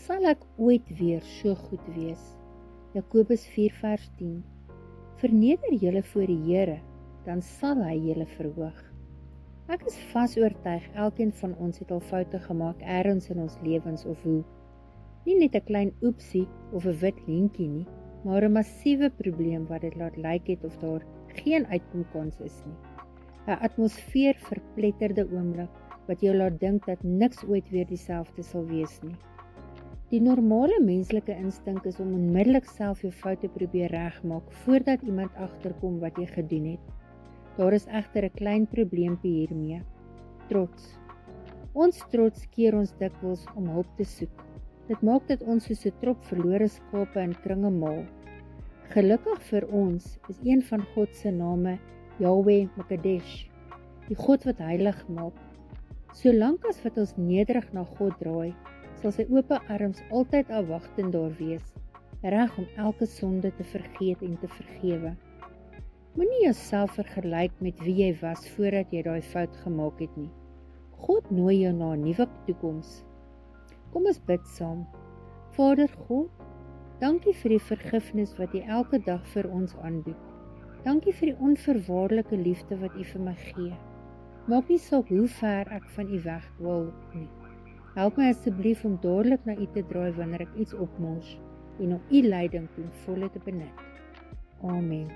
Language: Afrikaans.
Sal ek ooit weer so goed wees? Jakobus 4 vers 10. Verneder julle voor die Here, dan sal hy julle verhoog. Ek is vas oortuig, elkeen van ons het al foute gemaak ergens in ons lewens of hoe. Nie net 'n klein oepsie of 'n wit lintjie nie, maar 'n massiewe probleem wat dit laat lyk het of daar geen uitkomkans is nie. 'n Atmosfeer verpletterde oomblik wat jou laat dink dat niks ooit weer dieselfde sal wees nie. Die normale menslike instink is om onmiddellik self jou foute probeer regmaak voordat iemand agterkom wat jy gedoen het. Daar is egter 'n klein probleempie hiermee. Trots. Ons trots keer ons dikwels om hulp te soek. Dit maak dat ons soos 'n trop verlore skape in kringe maal. Gelukkig vir ons is een van God se name Yahweh Makadesh, die God wat heilig maak. Solank as wat ons nederig na God draai, sal sy oop arms altyd afwagtend daar wees, reg om elke sonde te vergeet en te vergewe. Moenie jouself vergelyk met wie jy was voordat jy daai fout gemaak het nie. God nooi jou na 'n nuwe toekoms. Kom ons bid saam. Vader God, dankie vir die vergifnis wat U elke dag vir ons aanbied. Dankie vir die onverwaarlike liefde wat U vir my gee. Maak nie saak hoe ver ek van U wegdwaal nie. Help my asseblief om dadelik na U te draai wanneer ek iets opmors en om U leiding ten volle te benut. Amen.